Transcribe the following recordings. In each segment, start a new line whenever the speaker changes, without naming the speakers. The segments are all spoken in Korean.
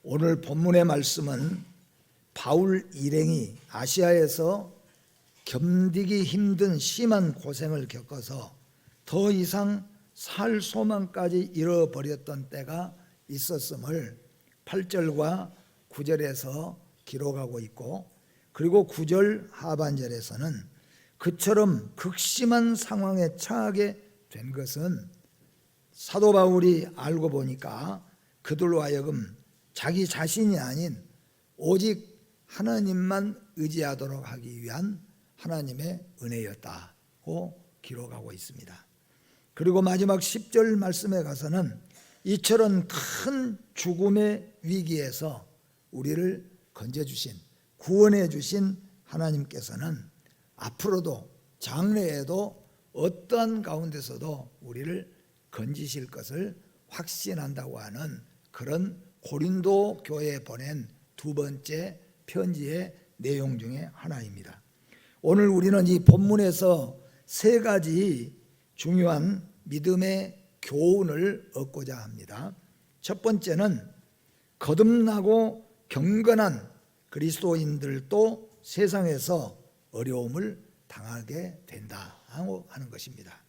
오늘 본문의 말씀은 바울 일행이 아시아에서 견디기 힘든 심한 고생을 겪어서 더 이상 살 소망까지 잃어버렸던 때가 있었음을 8절과 9절에서 기록하고 있고, 그리고 9절 하반절에서는 그처럼 극심한 상황에 처하게 된 것은 사도 바울이 알고 보니까 그들로 하여금 자기 자신이 아닌 오직 하나님만 의지하도록 하기 위한 하나님의 은혜였다고 기록하고 있습니다. 그리고 마지막 10절 말씀에 가서는 이처럼 큰 죽음의 위기에서 우리를 건져주신, 구원해 주신 하나님께서는 앞으로도 장래에도 어떠한 가운데서도 우리를 건지실 것을 확신한다고 하는 그런 고린도 교회에 보낸 두 번째 편지의 내용 중에 하나입니다. 오늘 우리는 이 본문에서 세 가지 중요한 믿음의 교훈을 얻고자 합니다. 첫 번째는 거듭나고 경건한 그리스도인들도 세상에서 어려움을 당하게 된다고 하는 것입니다.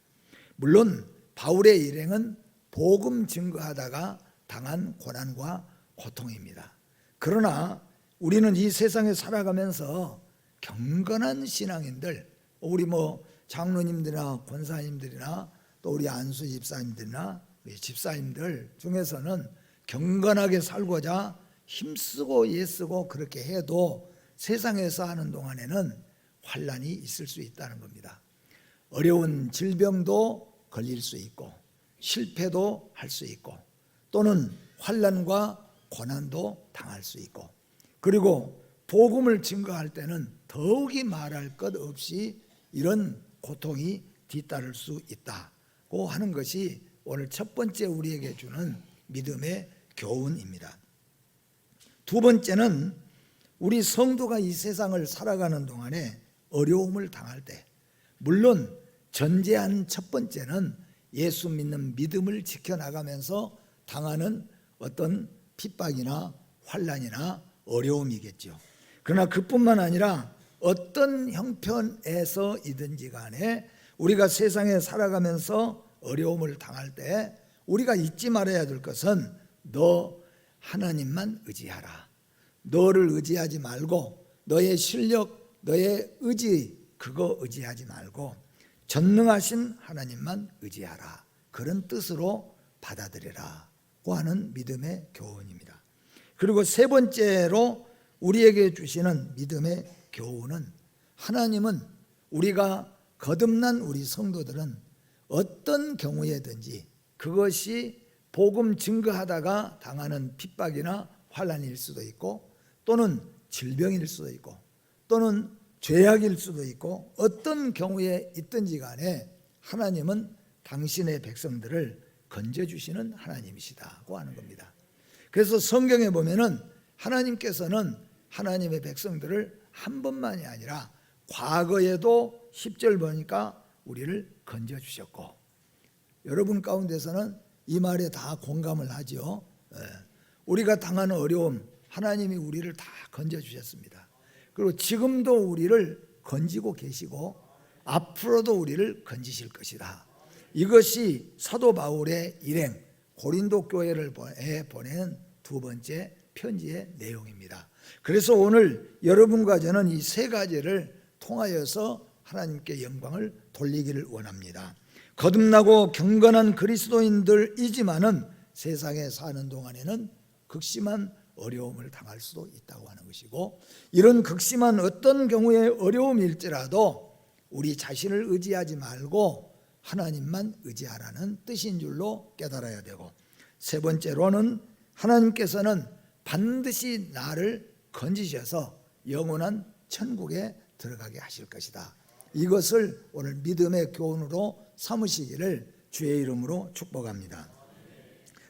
물론 바울의 일행은 복음 증거하다가 당한 고난과 고통입니다. 그러나 우리는 이 세상에 살아가면서 경건한 신앙인들, 우리 장로님들이나 권사님들이나 또 우리 안수 집사님들이나 우리 집사님들 중에서는 경건하게 살고자 힘쓰고 애쓰고 그렇게 해도 세상에서 하는 동안에는 환난이 있을 수 있다는 겁니다. 어려운 질병도 걸릴 수 있고 실패도 할 수 있고 또는 환난과 고난도 당할 수 있고, 그리고 복음을 증거할 때는 더욱이 말할 것 없이 이런 고통이 뒤따를 수 있다고 하는 것이 오늘 첫 번째 우리에게 주는 믿음의 교훈입니다. 두 번째는 우리 성도가 이 세상을 살아가는 동안에 어려움을 당할 때, 물론 전제한 첫 번째는 예수 믿는 믿음을 지켜나가면서 당하는 어떤 핍박이나 환난이나 어려움이겠죠. 그러나 그뿐만 아니라 어떤 형편에서이든지 간에 우리가 세상에 살아가면서 어려움을 당할 때 우리가 잊지 말아야 될 것은 너 하나님만 의지하라. 너를 의지하지 말고 너의 실력, 너의 의지 그거 의지하지 말고 전능하신 하나님만 의지하라. 그런 뜻으로 받아들여라고 하는 믿음의 교훈입니다. 그리고 세 번째로 우리에게 주시는 믿음의 교훈은 하나님은 우리가 거듭난 우리 성도들은 어떤 경우에든지 그것이 복음 증거하다가 당하는 핍박이나 환난일 수도 있고 또는 질병일 수도 있고 또는 죄악일 수도 있고 어떤 경우에 있든지 간에 하나님은 당신의 백성들을 건져주시는 하나님이시다고 하는 겁니다. 그래서 성경에 보면은 하나님께서는 하나님의 백성들을 한 번만이 아니라 과거에도 10절 보니까 우리를 건져주셨고, 여러분 가운데서는 이 말에 다 공감을 하죠. 우리가 당하는 어려움 하나님이 우리를 다 건져주셨습니다. 그리고 지금도 우리를 건지고 계시고 앞으로도 우리를 건지실 것이다. 이것이 사도 바울의 일행 고린도 교회를 보낸 두 번째 편지의 내용입니다. 그래서 오늘 여러분과 저는 이 세 가지를 통하여서 하나님께 영광을 돌리기를 원합니다. 거듭나고 경건한 그리스도인들이지만은 세상에 사는 동안에는 극심한 어려움을 당할 수도 있다고 하는 것이고, 이런 극심한 어떤 경우의 어려움일지라도 우리 자신을 의지하지 말고 하나님만 의지하라는 뜻인 줄로 깨달아야 되고, 세 번째로는 하나님께서는 반드시 나를 건지셔서 영원한 천국에 들어가게 하실 것이다. 이것을 오늘 믿음의 교훈으로 삼으시기를 주의 이름으로 축복합니다.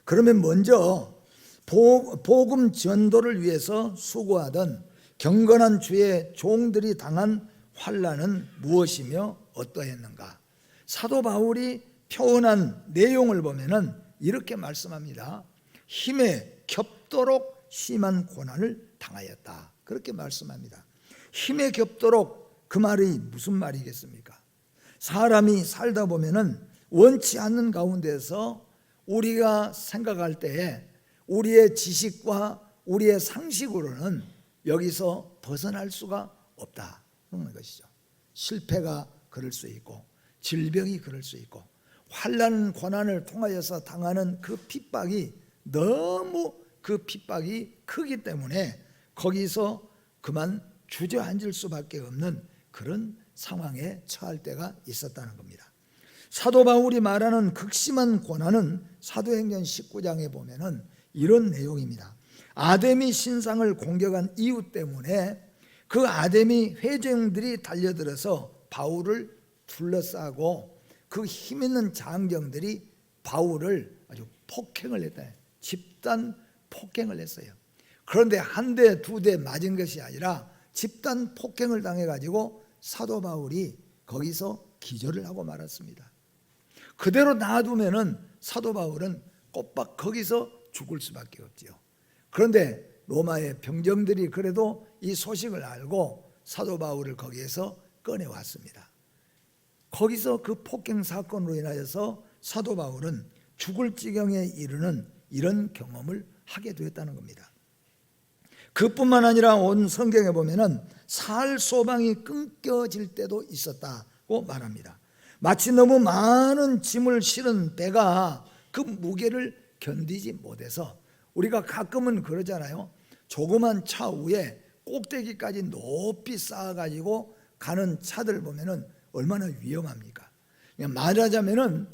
그러면 먼저 복음 전도를 위해서 수고하던 경건한 주의 종들이 당한 환난은 무엇이며 어떠했는가? 사도 바울이 표현한 내용을 보면은 이렇게 말씀합니다. 힘에 겹도록 심한 고난을 당하였다. 그렇게 말씀합니다. 힘에 겹도록 그 말이 무슨 말이겠습니까? 사람이 살다 보면은 원치 않는 가운데서 우리가 생각할 때에 우리의 지식과 우리의 상식으로는 여기서 벗어날 수가 없다 그런 것이죠. 실패가 그럴 수 있고 질병이 그럴 수 있고 환난 고난을 통하여서 당하는 그 핍박이 너무 그 핍박이 크기 때문에 거기서 그만 주저앉을 수밖에 없는 그런 상황에 처할 때가 있었다는 겁니다. 사도 바울이 말하는 극심한 고난은 사도행전 19장에 보면은 이런 내용입니다. 아데미 신상을 공격한 이유 때문에 그 아데미 회중들이 달려들어서 바울을 둘러싸고 그 힘있는 장정들이 바울을 아주 폭행을 했다. 집단 폭행을 했어요. 그런데 한 대, 두 대 맞은 것이 아니라 집단 폭행을 당해가지고 사도 바울이 거기서 기절을 하고 말았습니다. 그대로 놔두면은 사도 바울은 꼬박 거기서 죽을 수밖에 없지요. 그런데 로마의 병정들이 그래도 이 소식을 알고 사도 바울을 거기에서 꺼내왔습니다. 거기서 그 폭행 사건으로 인하여서 사도 바울은 죽을 지경에 이르는 이런 경험을 하게 되었다는 겁니다. 그뿐만 아니라 온 성경에 보면은 살 소망이 끊겨질 때도 있었다고 말합니다. 마치 너무 많은 짐을 실은 배가 그 무게를 견디지 못해서 우리가 가끔은 그러잖아요. 조그만 차 위에 꼭대기까지 높이 쌓아가지고 가는 차들 보면은 얼마나 위험합니까? 말하자면은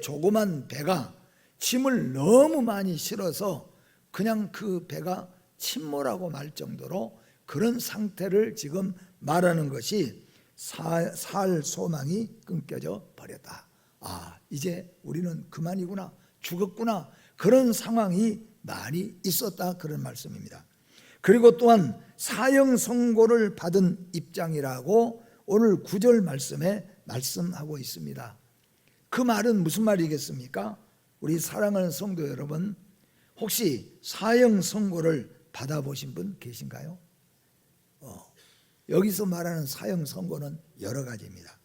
조그만 배가 짐을 너무 많이 실어서 그냥 그 배가 침몰하고 말 정도로 그런 상태를 지금 말하는 것이 살 소망이 끊겨져 버렸다. 이제 우리는 그만이구나, 죽었구나, 그런 상황이 많이 있었다 그런 말씀입니다. 그리고 또한 사형 선고를 받은 입장이라고 오늘 9절 말씀에 말씀하고 있습니다. 그 말은 무슨 말이겠습니까? 우리 사랑하는 성도 여러분, 혹시 사형 선고를 받아보신 분 계신가요? 여기서 말하는 사형 선고는 여러 가지입니다.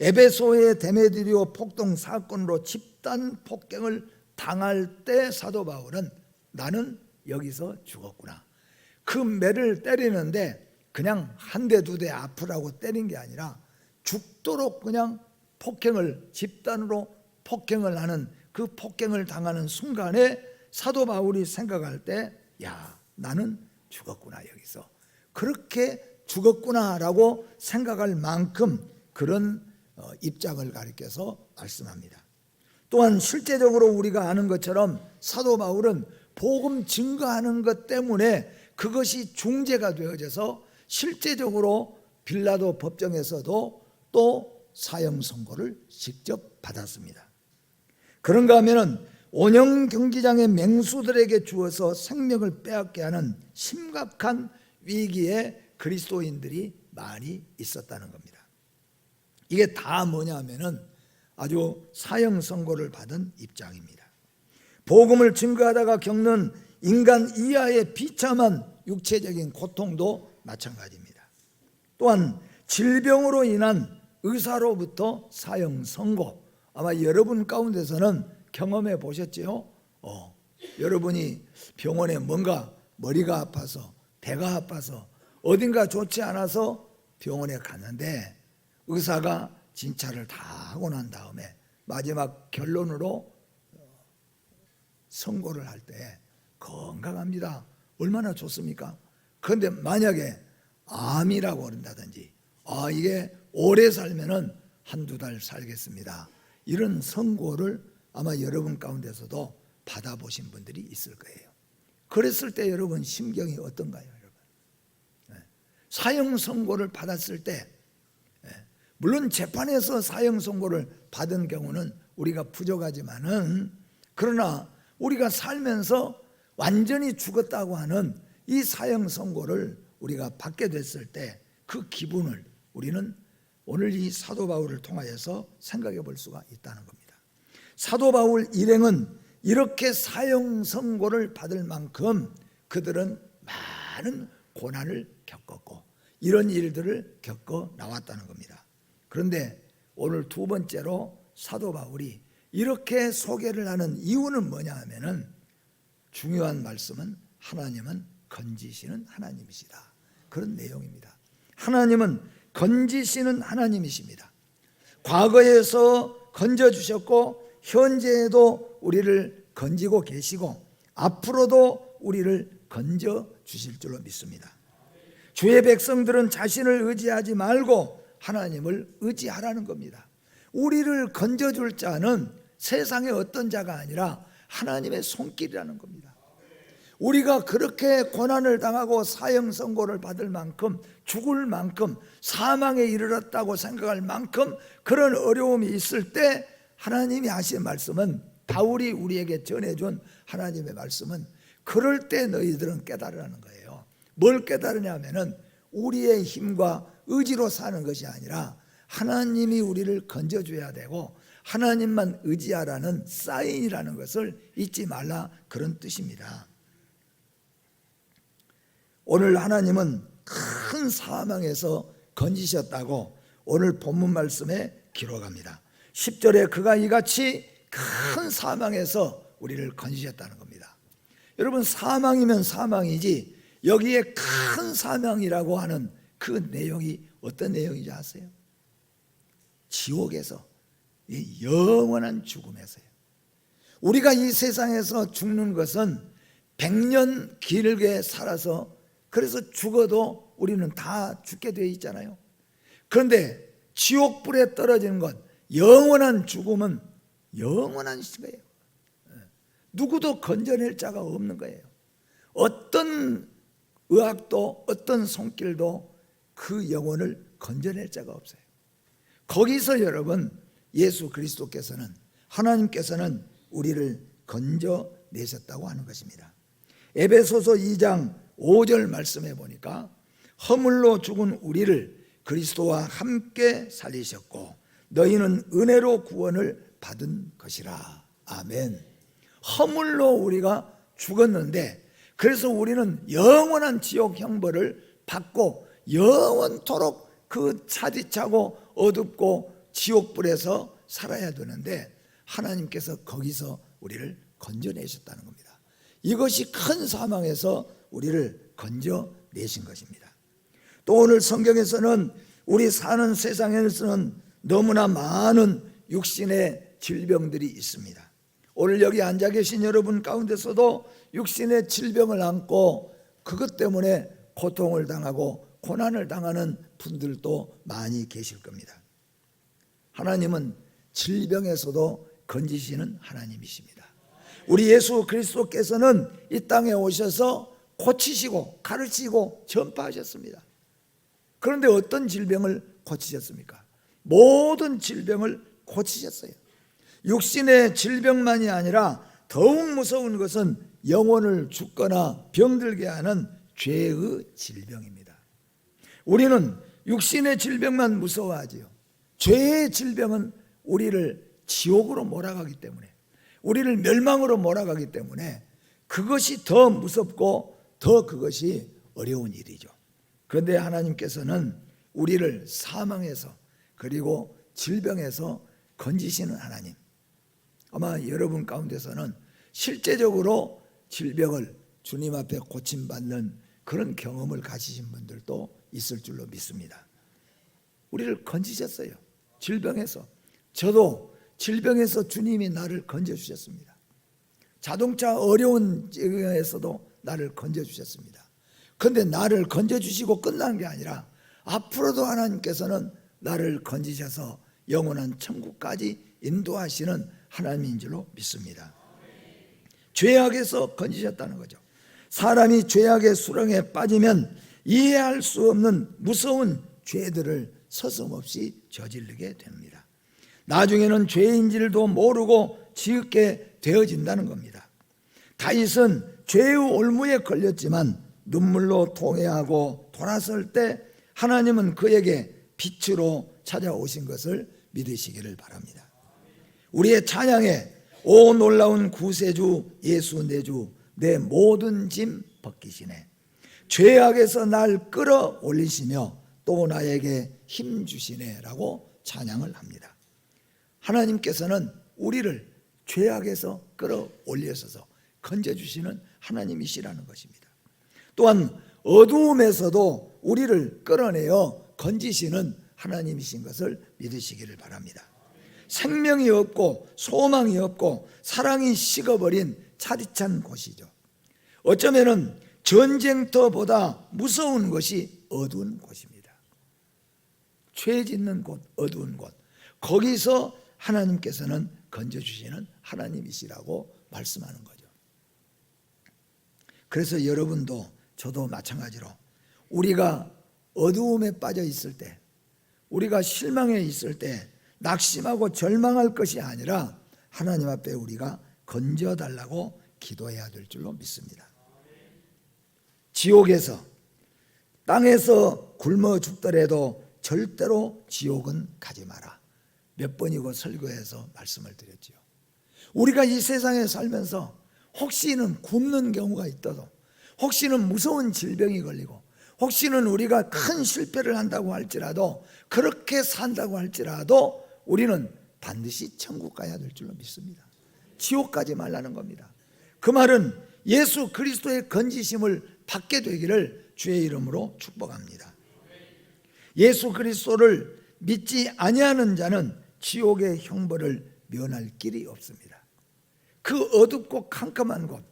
에베소의 데메드리오 폭동 사건으로 집단 폭행을 당할 때 사도 바울은 나는 여기서 죽었구나. 그 매를 때리는데 그냥 한 대 두 대 아프라고 때린 게 아니라 죽도록 그냥 집단으로 폭행을 하는 그 폭행을 당하는 순간에 사도 바울이 생각할 때 나는 죽었구나, 여기서 그렇게 죽었구나라고 생각할 만큼 그런 입장을 가리켜서 말씀합니다. 또한 실제적으로 우리가 아는 것처럼 사도 바울은 복음 증거하는 것 때문에 그것이 중재가 되어져서 실제적으로 빌라도 법정에서도 또 사형 선고를 직접 받았습니다. 그런가 하면은 온영 경기장의 맹수들에게 주어서 생명을 빼앗게 하는 심각한 위기에 그리스도인들이 많이 있었다는 겁니다. 이게 다 뭐냐 하면은 아주 사형 선고를 받은 입장입니다. 복음을 증거하다가 겪는 인간 이하의 비참한 육체적인 고통도 마찬가지입니다. 또한 질병으로 인한 의사로부터 사형 선고, 아마 여러분 가운데서는 경험해 보셨지요? 여러분이 병원에 뭔가 머리가 아파서 배가 아파서 어딘가 좋지 않아서 병원에 갔는데 의사가 진찰을 다 하고 난 다음에 마지막 결론으로 선고를 할 때 건강합니다. 얼마나 좋습니까? 그런데 만약에 암이라고 그런다든지 이게 오래 살면은 한두 달 살겠습니다, 이런 선고를 아마 여러분 가운데서도 받아보신 분들이 있을 거예요. 그랬을 때 여러분 심경이 어떤가요? 여러분, 사형 선고를 받았을 때, 물론 재판에서 사형 선고를 받은 경우는 우리가 부족하지만은, 그러나 우리가 살면서 완전히 죽었다고 하는 이 사형 선고를 우리가 받게 됐을 때 그 기분을 우리는 오늘 이 사도 바울을 통하여서 생각해 볼 수가 있다는 겁니다. 사도 바울 일행은 이렇게 사형 선고를 받을 만큼 그들은 많은 고난을 겪었고 이런 일들을 겪어 나왔다는 겁니다. 그런데 오늘 두 번째로 사도 바울이 이렇게 소개를 하는 이유는 뭐냐 하면은 중요한 말씀은 하나님은 건지시는 하나님이시다, 그런 내용입니다. 하나님은 건지시는 하나님이십니다. 과거에서 건져주셨고 현재에도 우리를 건지고 계시고 앞으로도 우리를 건져주실 줄로 믿습니다. 주의 백성들은 자신을 의지하지 말고 하나님을 의지하라는 겁니다. 우리를 건져줄 자는 세상의 어떤 자가 아니라 하나님의 손길이라는 겁니다. 우리가 그렇게 고난을 당하고 사형 선고를 받을 만큼, 죽을 만큼, 사망에 이르렀다고 생각할 만큼 그런 어려움이 있을 때 하나님이 하신 말씀은, 바울이 우리에게 전해준 하나님의 말씀은, 그럴 때 너희들은 깨달으라는 거예요. 뭘 깨달으냐 하면은 우리의 힘과 의지로 사는 것이 아니라 하나님이 우리를 건져줘야 되고 하나님만 의지하라는 사인이라는 것을 잊지 말라, 그런 뜻입니다. 오늘 하나님은 큰 사망에서 건지셨다고 오늘 본문 말씀에 기록합니다. 10절에 그가 이같이 큰 사망에서 우리를 건지셨다는 겁니다. 여러분, 사망이면 사망이지 여기에 큰 사망이라고 하는 그 내용이 어떤 내용인지 아세요? 지옥에서, 영원한 죽음에서요. 우리가 이 세상에서 죽는 것은 100년 길게 살아서, 그래서 죽어도 우리는 다 죽게 되어 있잖아요. 그런데 지옥불에 떨어지는 것, 영원한 죽음은 영원한 거예요. 누구도 건져낼 자가 없는 거예요. 어떤 의학도 어떤 손길도 그 영혼을 건져낼 자가 없어요. 거기서 여러분, 예수 그리스도께서는, 하나님께서는 우리를 건져내셨다고 하는 것입니다. 에베소서 2장 5절 말씀해 보니까 허물로 죽은 우리를 그리스도와 함께 살리셨고 너희는 은혜로 구원을 받은 것이라. 아멘. 허물로 우리가 죽었는데, 그래서 우리는 영원한 지옥 형벌을 받고 영원토록 그 차디차고 어둡고 지옥불에서 살아야 되는데 하나님께서 거기서 우리를 건져내셨다는 겁니다. 이것이 큰 사망에서 우리를 건져내신 것입니다. 또 오늘 성경에서는 우리 사는 세상에서는 너무나 많은 육신의 질병들이 있습니다. 오늘 여기 앉아 계신 여러분 가운데서도 육신의 질병을 안고 그것 때문에 고통을 당하고 고난을 당하는 분들도 많이 계실 겁니다. 하나님은 질병에서도 건지시는 하나님이십니다. 우리 예수 그리스도께서는 이 땅에 오셔서 고치시고 가르치고 전파하셨습니다. 그런데 어떤 질병을 고치셨습니까? 모든 질병을 고치셨어요. 육신의 질병만이 아니라 더욱 무서운 것은 영혼을 죽거나 병들게 하는 죄의 질병입니다. 우리는 육신의 질병만 무서워하지요. 죄의 질병은 우리를 지옥으로 몰아가기 때문에, 우리를 멸망으로 몰아가기 때문에 그것이 더 무섭고 더 그것이 어려운 일이죠. 그런데 하나님께서는 우리를 사망에서 그리고 질병에서 건지시는 하나님. 아마 여러분 가운데서는 실제적으로 질병을 주님 앞에 고침받는 그런 경험을 가지신 분들도 있을 줄로 믿습니다. 우리를 건지셨어요. 질병에서. 저도 질병에서 주님이 나를 건져주셨습니다. 자동차 어려운 질병에서도 나를 건져주셨습니다. 그런데 나를 건져주시고 끝난 게 아니라 앞으로도 하나님께서는 나를 건지셔서 영원한 천국까지 인도하시는 하나님인 줄로 믿습니다. 죄악에서 건지셨다는 거죠. 사람이 죄악의 수렁에 빠지면 이해할 수 없는 무서운 죄들을 서슴없이 저지르게 됩니다. 나중에는 죄인지도 모르고 지읒게 되어진다는 겁니다. 다윗은 죄의 올무에 걸렸지만 눈물로 통회하고 돌아설 때 하나님은 그에게 빛으로 찾아오신 것을 믿으시기를 바랍니다. 우리의 찬양에 오 놀라운 구세주 예수 내 주 내 모든 짐 벗기시네. 죄악에서 날 끌어올리시며 또 나에게 힘 주시네 라고 찬양을 합니다. 하나님께서는 우리를 죄악에서 끌어올리셔서 건져주시는 하나님이시라는 것입니다. 또한 어두움에서도 우리를 끌어내어 건지시는 하나님이신 것을 믿으시기를 바랍니다. 생명이 없고 소망이 없고 사랑이 식어버린 차디찬 곳이죠. 어쩌면은 전쟁터보다 무서운 것이 어두운 곳입니다. 죄 짓는 곳, 어두운 곳, 거기서 하나님께서는 건져주시는 하나님이시라고 말씀하는 거죠. 그래서 여러분도 저도 마찬가지로 우리가 어두움에 빠져 있을 때, 우리가 실망해 있을 때 낙심하고 절망할 것이 아니라 하나님 앞에 우리가 건져달라고 기도해야 될 줄로 믿습니다. 지옥에서, 땅에서 굶어 죽더라도 절대로 지옥은 가지 마라. 몇 번이고 설교해서 말씀을 드렸지요. 우리가 이 세상에 살면서 혹시는 굶는 경우가 있어도, 혹시는 무서운 질병이 걸리고, 혹시는 우리가 큰 실패를 한다고 할지라도, 그렇게 산다고 할지라도 우리는 반드시 천국 가야 될 줄로 믿습니다. 지옥 가지 말라는 겁니다. 그 말은 예수 그리스도의 건지심을 받게 되기를 주의 이름으로 축복합니다. 예수 그리스도를 믿지 아니하는 자는 지옥의 형벌을 면할 길이 없습니다. 그 어둡고 캄캄한 곳,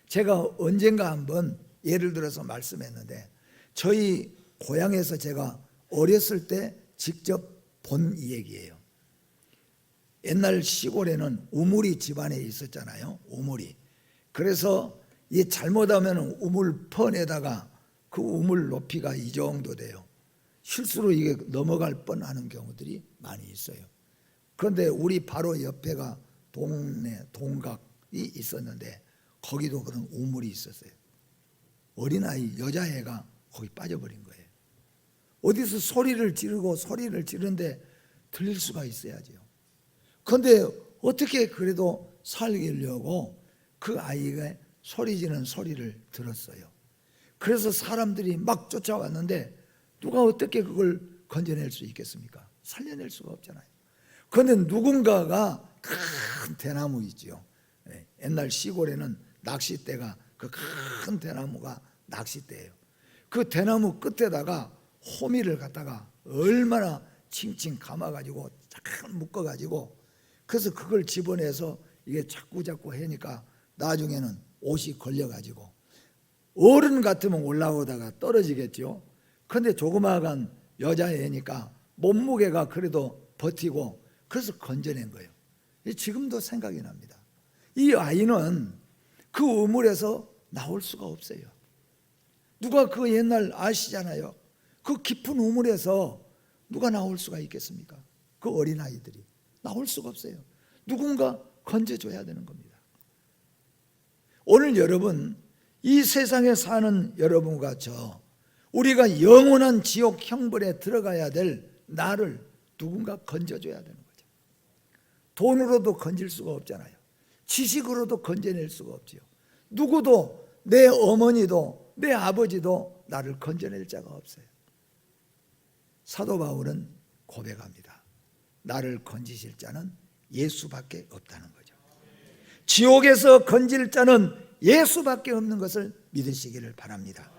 제가 언젠가 한번 예를 들어서 말씀했는데, 저희 고향에서 제가 어렸을 때 직접 본 얘기예요. 옛날 시골에는 우물이 집안에 있었잖아요. 우물이. 그래서 이 잘못하면 우물 펀에다가 그 우물 높이가 이 정도 돼요. 실수로 이게 넘어갈 뻔하는 경우들이 많이 있어요. 그런데 우리 바로 옆에가 동네 동각이 있었는데 거기도 그런 우물이 있었어요. 어린아이 여자애가 거기 빠져버린 거예요. 어디서 소리를 지르고 소리를 지르는데 들릴 수가 있어야죠. 그런데 어떻게 그래도 살리려고 그 아이가 소리 지르는 소리를 들었어요. 그래서 사람들이 막 쫓아왔는데 누가 어떻게 그걸 건져낼 수 있겠습니까? 살려낼 수가 없잖아요. 그런데 누군가가 큰 대나무 있죠. 옛날 시골에는 낚싯대가, 그 큰 대나무가 낚싯대예요. 그 대나무 끝에다가 호미를 갖다가 얼마나 칭칭 감아가지고 잘 묶어가지고, 그래서 그걸 집어내서 이게 자꾸 하니까 나중에는 옷이 걸려가지고, 어른 같으면 올라오다가 떨어지겠죠. 그런데 조그마한 여자애니까 몸무게가 그래도 버티고, 그래서 건져낸 거예요. 지금도 생각이 납니다. 이 아이는 그 우물에서 나올 수가 없어요. 누가 그 옛날 아시잖아요. 그 깊은 우물에서 누가 나올 수가 있겠습니까? 그 어린아이들이 나올 수가 없어요. 누군가 건져줘야 되는 겁니다. 오늘 여러분, 이 세상에 사는 여러분과 저, 우리가 영원한 지옥 형벌에 들어가야 될 나를 누군가 건져줘야 되는 거죠. 돈으로도 건질 수가 없잖아요. 지식으로도 건져낼 수가 없지요. 누구도, 내 어머니도 내 아버지도 나를 건져낼 자가 없어요. 사도 바울은 고백합니다. 나를 건지실 자는 예수밖에 없다는 거죠. 지옥에서 건질 자는 예수밖에 없는 것을 믿으시기를 바랍니다.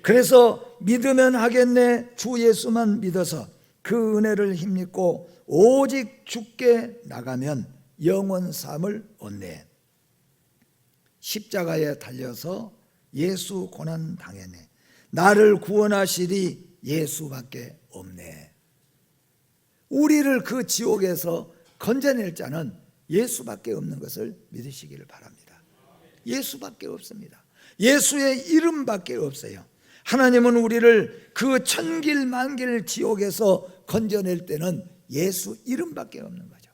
그래서 믿으면 하겠네, 주 예수만 믿어서 그 은혜를 힘입고 오직 주께 나가면 영원 삶을 얻네. 십자가에 달려서 예수 고난 당했네. 나를 구원하시리 예수밖에 없네. 우리를 그 지옥에서 건져낼 자는 예수밖에 없는 것을 믿으시기를 바랍니다. 예수밖에 없습니다. 예수의 이름밖에 없어요. 하나님은 우리를 그 천길 만길 지옥에서 건져낼 때는 예수 이름밖에 없는 거죠.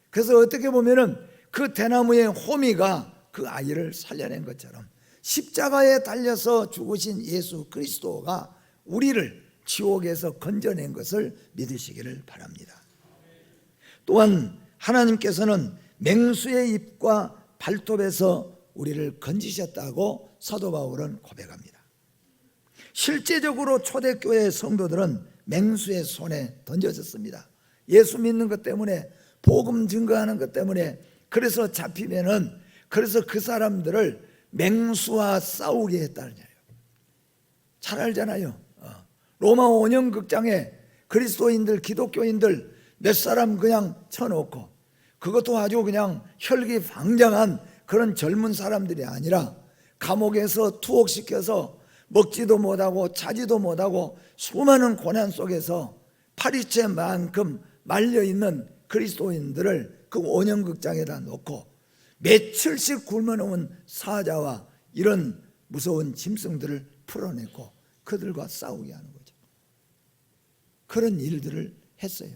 그래서 어떻게 보면은 그 대나무의 호미가 그 아이를 살려낸 것처럼 십자가에 달려서 죽으신 예수 그리스도가 우리를 지옥에서 건져낸 것을 믿으시기를 바랍니다. 또한 하나님께서는 맹수의 입과 발톱에서 우리를 건지셨다고 사도 바울은 고백합니다. 실제적으로 초대교회 성도들은 맹수의 손에 던져졌습니다. 예수 믿는 것 때문에, 복음 증거하는 것 때문에, 그래서 잡히면은, 그래서 그 사람들을 맹수와 싸우게 했다는 거예요. 잘 알잖아요. 로마 원형극장에 그리스도인들, 기독교인들 몇 사람 그냥 쳐놓고, 그것도 아주 그냥 혈기방장한 그런 젊은 사람들이 아니라 감옥에서 투옥시켜서 먹지도 못하고 자지도 못하고 수많은 고난 속에서 파리채만큼 말려있는 그리스도인들을 그 원형극장에다 놓고 며칠씩 굶어놓은 사자와 이런 무서운 짐승들을 풀어내고 그들과 싸우게 하는 거죠. 그런 일들을 했어요.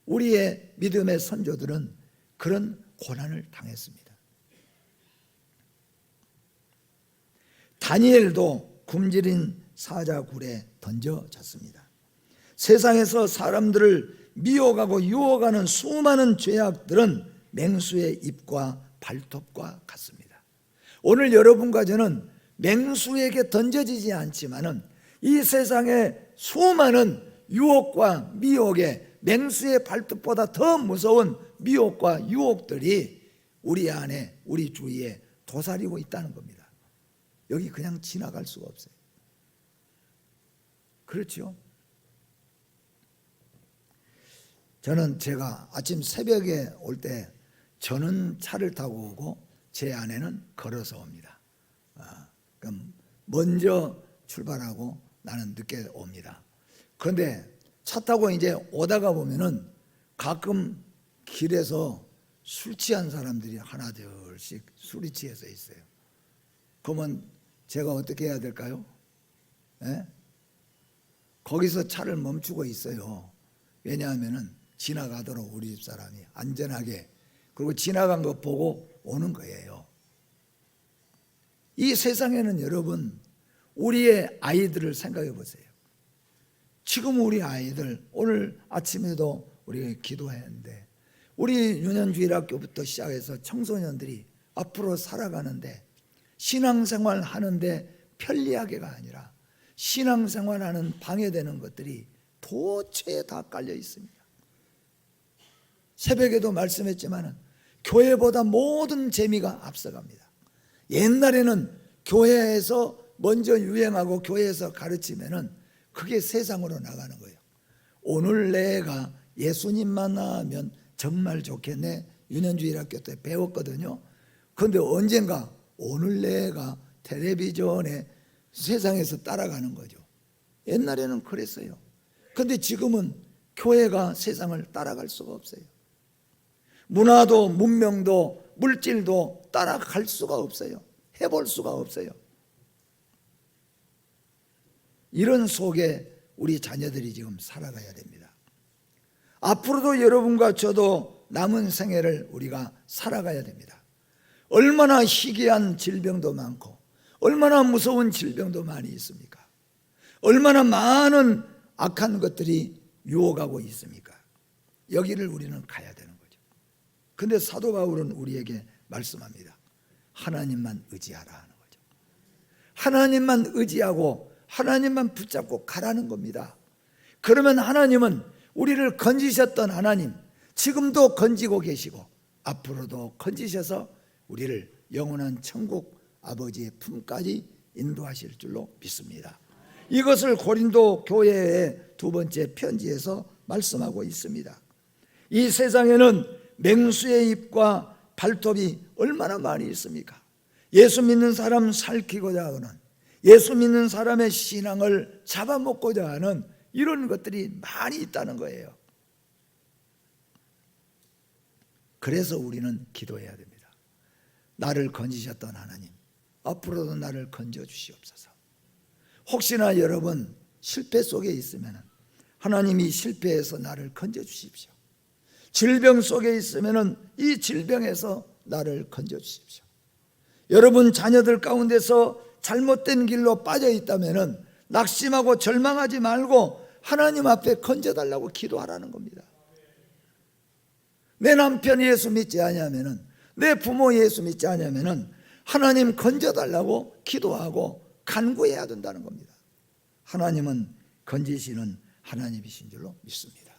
우리의 믿음의 선조들은 그런 고난을 당했습니다. 다니엘도 굶주린 사자굴에 던져졌습니다. 세상에서 사람들을 미혹하고 유혹하는 수많은 죄악들은 맹수의 입과 발톱과 같습니다. 오늘 여러분과 저는 맹수에게 던져지지 않지만은 이 세상의 수많은 유혹과 미혹에 맹수의 발톱보다 더 무서운 미혹과 유혹들이 우리 안에, 우리 주위에 도사리고 있다는 겁니다. 여기 그냥 지나갈 수가 없어요. 그렇죠? 저는 제가 아침 새벽에 올 때 저는 차를 타고 오고 제 아내는 걸어서 옵니다. 그럼 먼저 출발하고 나는 늦게 옵니다. 그런데 차 타고 이제 오다가 보면은 가끔 길에서 술 취한 사람들이 하나 둘씩 술이 취해서 있어요. 그러면 제가 어떻게 해야 될까요? 예? 거기서 차를 멈추고 있어요. 왜냐하면은 지나가도록 우리 집사람이 안전하게, 그리고 지나간 거 보고 오는 거예요. 이 세상에는 여러분, 우리의 아이들을 생각해 보세요. 지금 우리 아이들, 오늘 아침에도 우리가 기도했는데 우리 유년주일학교부터 시작해서 청소년들이 앞으로 살아가는데 신앙생활 하는데 편리하게가 아니라 신앙생활하는 방해되는 것들이 도처에 다 깔려 있습니다. 새벽에도 말씀했지만 교회보다 모든 재미가 앞서갑니다. 옛날에는 교회에서 먼저 유행하고 교회에서 가르치면은 그게 세상으로 나가는 거예요. 오늘 내가 예수님 만나면 정말 좋겠네. 유년주일학교 때 배웠거든요. 그런데 언젠가 오늘 내가 텔레비전에 세상에서 따라가는 거죠. 옛날에는 그랬어요. 그런데 지금은 교회가 세상을 따라갈 수가 없어요. 문화도 문명도 물질도 따라갈 수가 없어요. 해볼 수가 없어요. 이런 속에 우리 자녀들이 지금 살아가야 됩니다. 앞으로도 여러분과 저도 남은 생애를 우리가 살아가야 됩니다. 얼마나 희귀한 질병도 많고 얼마나 무서운 질병도 많이 있습니까? 얼마나 많은 악한 것들이 유혹하고 있습니까? 여기를 우리는 가야 되는 거죠. 그런데 사도 바울은 우리에게 말씀합니다. 하나님만 의지하라 하는 거죠. 하나님만 의지하고 하나님만 붙잡고 가라는 겁니다. 그러면 하나님은 우리를 건지셨던 하나님, 지금도 건지고 계시고 앞으로도 건지셔서 우리를 영원한 천국 아버지의 품까지 인도하실 줄로 믿습니다. 이것을 고린도 교회의 두 번째 편지에서 말씀하고 있습니다. 이 세상에는 맹수의 입과 발톱이 얼마나 많이 있습니까? 예수 믿는 사람 살키고자 하는, 예수 믿는 사람의 신앙을 잡아먹고자 하는 이런 것들이 많이 있다는 거예요. 그래서 우리는 기도해야 됩니다. 나를 건지셨던 하나님, 앞으로도 나를 건져 주시옵소서. 혹시나 여러분 실패 속에 있으면 하나님이 실패해서 나를 건져 주십시오. 질병 속에 있으면 이 질병에서 나를 건져 주십시오. 여러분 자녀들 가운데서 잘못된 길로 빠져 있다면 낙심하고 절망하지 말고 하나님 앞에 건져달라고 기도하라는 겁니다. 내 남편이 예수 믿지 않으면, 내 부모 예수 믿지 않으면 하나님 건져달라고 기도하고 간구해야 된다는 겁니다. 하나님은 건지시는 하나님이신 줄로 믿습니다.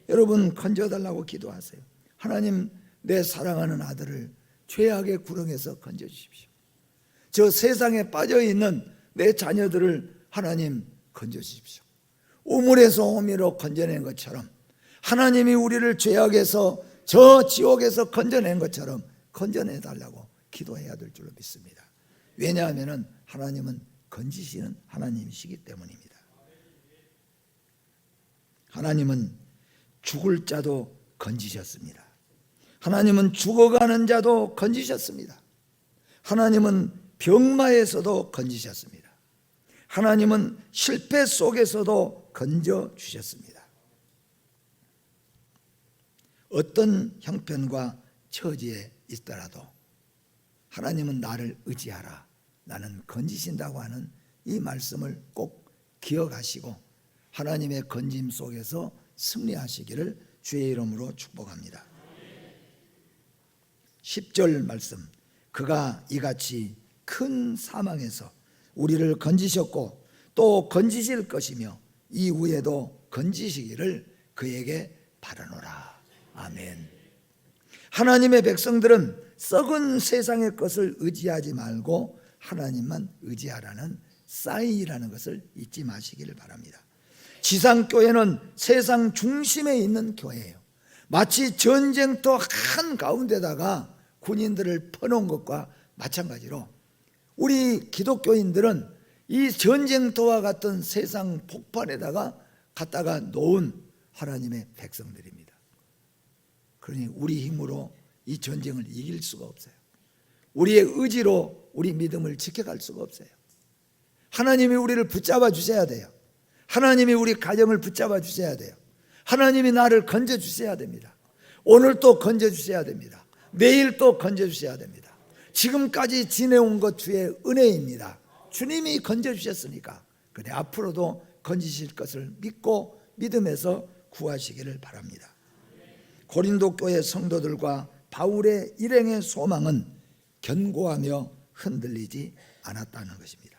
여러분, 건져달라고 기도하세요. 하나님, 내 사랑하는 아들을 죄악의 구렁에서 건져주십시오. 저 세상에 빠져있는 내 자녀들을 하나님 건져주십시오. 우물에서 호미로 건져낸 것처럼 하나님이 우리를 죄악에서, 저 지옥에서 건져낸 것처럼 건져내달라고 기도해야 될 줄로 믿습니다. 왜냐하면 하나님은 건지시는 하나님이시기 때문입니다. 하나님은 죽을 자도 건지셨습니다. 하나님은 죽어가는 자도 건지셨습니다. 하나님은 병마에서도 건지셨습니다. 하나님은 실패 속에서도 건져주셨습니다. 어떤 형편과 처지에 있더라도 하나님은 나를 의지하라, 나는 건지신다고 하는 이 말씀을 꼭 기억하시고 하나님의 건짐 속에서 승리하시기를 주의 이름으로 축복합니다. 10절 말씀, 그가 이같이 큰 사망에서 우리를 건지셨고 또 건지실 것이며 이후에도 건지시기를 그에게 바라노라. 아멘. 하나님의 백성들은 썩은 세상의 것을 의지하지 말고 하나님만 의지하라는 싸이라는 것을 잊지 마시기를 바랍니다. 지상교회는 세상 중심에 있는 교회예요. 마치 전쟁터 한가운데다가 군인들을 퍼놓은 것과 마찬가지로 우리 기독교인들은 이 전쟁터와 같은 세상 폭발에다가 갖다가 놓은 하나님의 백성들입니다. 그러니 우리 힘으로 이 전쟁을 이길 수가 없어요. 우리의 의지로 우리 믿음을 지켜갈 수가 없어요. 하나님이 우리를 붙잡아 주셔야 돼요. 하나님이 우리 가정을 붙잡아 주셔야 돼요. 하나님이 나를 건져 주셔야 됩니다. 오늘 또 건져 주셔야 됩니다. 내일 또 건져 주셔야 됩니다. 지금까지 지내온 것 주의 은혜입니다. 주님이 건져 주셨으니까 그래 앞으로도 건지실 것을 믿고 믿음에서 구하시기를 바랍니다. 고린도 교회 성도들과 바울의 일행의 소망은 견고하며 흔들리지 않았다는 것입니다.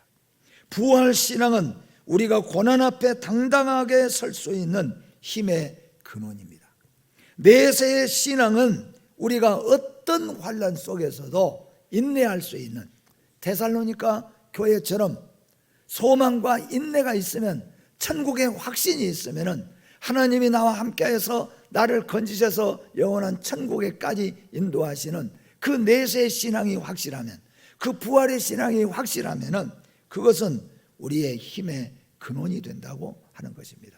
부활 신앙은 우리가 고난 앞에 당당하게 설 수 있는 힘의 근원입니다. 내세의 신앙은 우리가 어떤 환난 속에서도 인내할 수 있는, 데살로니가 교회처럼 소망과 인내가 있으면, 천국의 확신이 있으면 하나님이 나와 함께해서 나를 건지셔서 영원한 천국에까지 인도하시는 그 내세의 신앙이 확실하면, 그 부활의 신앙이 확실하면 그것은 우리의 힘의 근원이 된다고 하는 것입니다.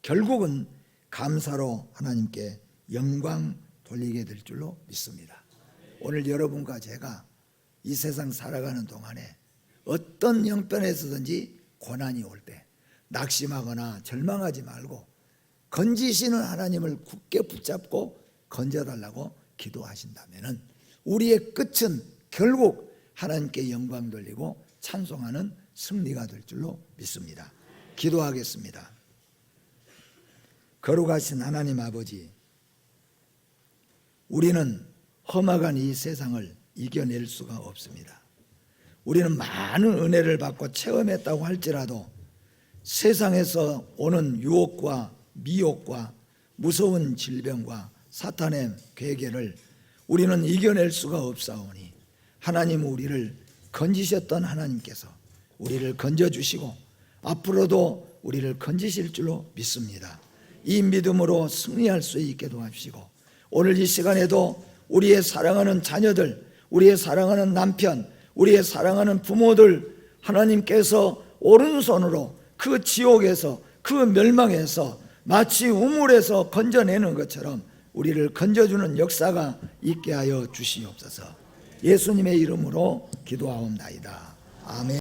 결국은 감사로 하나님께 영광 돌리게 될 줄로 믿습니다. 오늘 여러분과 제가 이 세상 살아가는 동안에 어떤 형편에서든지 고난이 올 때 낙심하거나 절망하지 말고 건지시는 하나님을 굳게 붙잡고 건져달라고 기도하신다면 우리의 끝은 결국 하나님께 영광 돌리고 찬송하는 승리가 될 줄로 믿습니다. 기도하겠습니다. 거룩하신 하나님 아버지, 우리는 험악한 이 세상을 이겨낼 수가 없습니다. 우리는 많은 은혜를 받고 체험했다고 할지라도 세상에서 오는 유혹과 미혹과 무서운 질병과 사탄의 괴계를 우리는 이겨낼 수가 없사오니 하나님, 우리를 건지셨던 하나님께서 우리를 건져주시고 앞으로도 우리를 건지실 줄로 믿습니다. 이 믿음으로 승리할 수 있게 도와주시고 오늘 이 시간에도 우리의 사랑하는 자녀들, 우리의 사랑하는 남편, 우리의 사랑하는 부모들 하나님께서 오른손으로 그 지옥에서, 그 멸망에서 마치 우물에서 건져내는 것처럼 우리를 건져주는 역사가 있게 하여 주시옵소서. 예수님의 이름으로 기도하옵나이다. 아멘.